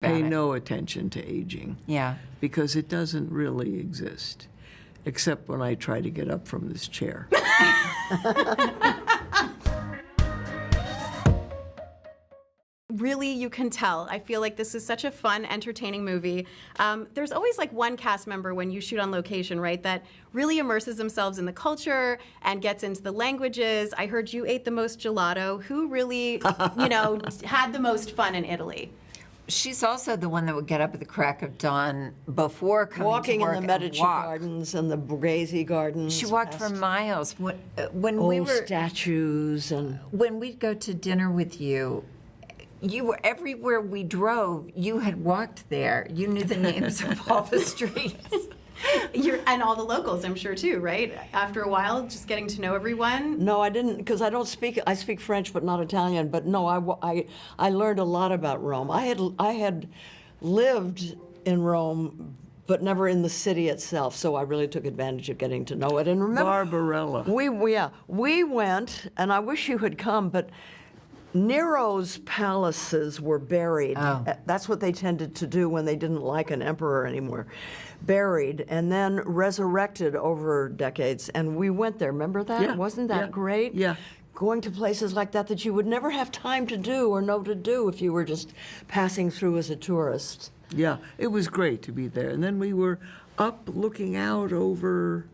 Pay no attention to aging. Yeah. Because it doesn't really exist, except when I try to get up from this chair. Really, you can tell. I feel like this is such a fun, entertaining movie. There's always like one cast member when you shoot on location, right, that really immerses themselves in the culture and gets into the languages. I heard you ate the most gelato. Who really, had the most fun in Italy? She's also the one that would get up at the crack of dawn before coming Walking to work in the Medici and walk. Gardens and the Borghese Gardens. She walked for miles. When old we were statues and when we'd go to dinner with you, you were everywhere we drove. You had walked there. You knew the names of all the streets. And all the locals, I'm sure, too, right? After a while, just getting to know everyone. No, I didn't, because I don't speak. I speak French, but not Italian. But no, I learned a lot about Rome. I had lived in Rome, but never in the city itself. So I really took advantage of getting to know it. And remember, Barbarella. we went, and I wish you had come, but Nero's palaces were buried. Oh. That's what they tended to do when they didn't like an emperor anymore. Buried and then resurrected over decades. And we went there. Remember that? Yeah, Wasn't that yeah, great? yeah. Going to places like that you would never have time to do or know to do if you were just passing through as a tourist. Yeah, it was great to be there. And then we were up looking out over,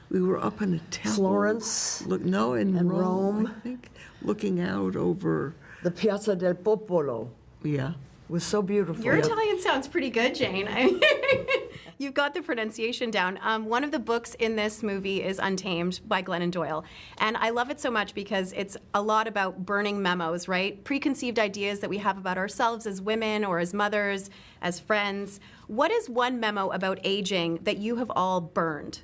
we were up in a temple. Florence in and Rome. I think, looking out over. The Piazza del Popolo Yeah. was so beautiful. Your Italian sounds pretty good, Jane. You've got the pronunciation down. One of the books in this movie is Untamed by Glennon Doyle. And I love it so much because it's a lot about burning memos, right? Preconceived ideas that we have about ourselves as women or as mothers, as friends. What is one memo about aging that you have all burned?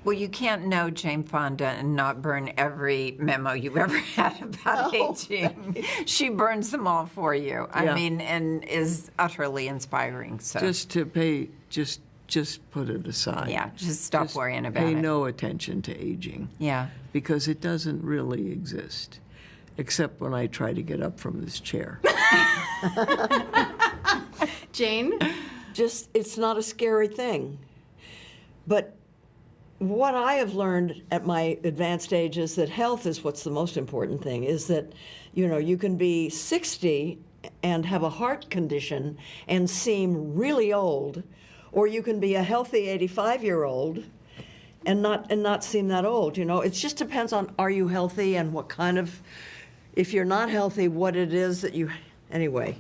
Well, you can't know Jane Fonda and not burn every memo you ever had about aging. She burns them all for you. I Yeah. mean, and is utterly inspiring. So Just to pay, just put it aside. yeah, just stop worrying about Pay it. no attention to aging. Yeah. Because it doesn't really exist, except when I try to get up from this chair. Jane? Just, it's not a scary thing. But what I have learned at my advanced age is that health is what's the most important thing, is that, you can be 60 and have a heart condition and seem really old, or you can be a healthy 85-year-old and not seem that old, It just depends on, are you healthy and what kind of, if you're not healthy, what it is that you, anyway.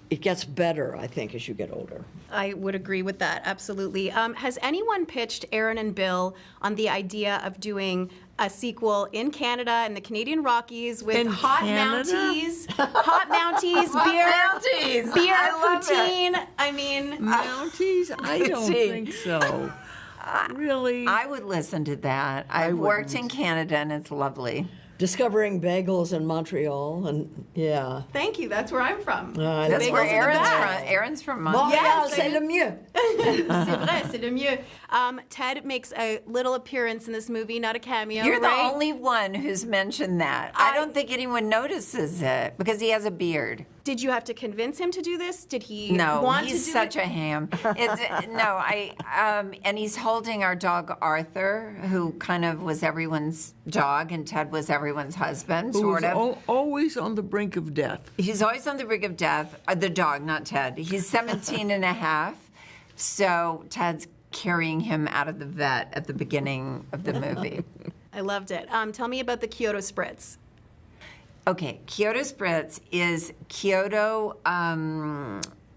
It gets better, I think, as you get older. I would agree with that, absolutely. Has anyone pitched Aaron and Bill on the idea of doing a sequel in Canada in the Canadian Rockies with In hot Canada? Mounties, beer, I love poutine? I mean, Mounties? I don't See. think so. Really? I would listen to that. I've worked in Canada, and it's lovely. Discovering bagels in Montreal, and yeah. thank you. That's where I'm from. That's Bagels where are the Aaron's best. from. Aaron's from Montreal, Montreal. c'est le mieux. C'est vrai, c'est le mieux. Ted makes a little appearance in this movie, not a cameo, You're the right? only one who's mentioned that. I don't think anyone notices it because he has a beard. Did you have to convince him to do this? Did he No, want he's to do such it? a ham. And he's holding our dog Arthur, who kind of was everyone's dog, and Ted was everyone's husband, Who sort is of. always on the brink of death. He's always on the brink of death. The dog, not Ted. He's 17 and a half, so Ted's carrying him out of the vet at the beginning of the movie. I loved it. Tell me about the Kyoto Spritz. Okay, Kyoto Spritz is Kyoto,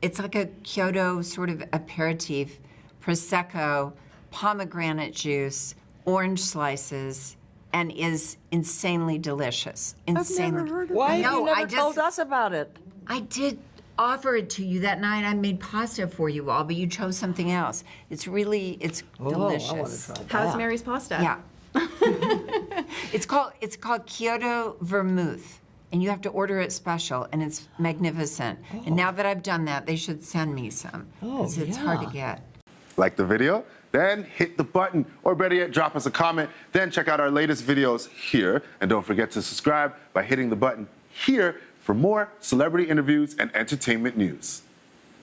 it's like a Kyoto sort of aperitif, Prosecco, pomegranate juice, orange slices, and is insanely delicious. Insanely. I've never heard of Why it. have you No, never told us about it? I did offer it to you that night. I made pasta for you all, but you chose something else. It's delicious. I want to try that. How's Mary's pasta? Yeah. It's called Kyoto Vermouth, and you have to order it special, and it's magnificent. And now that I've done that, they should send me some, because it's hard to get. Like the video? Then hit the button, or better yet, drop us a comment. Then check out our latest videos here. And don't forget to subscribe by hitting the button here for more celebrity interviews and entertainment news.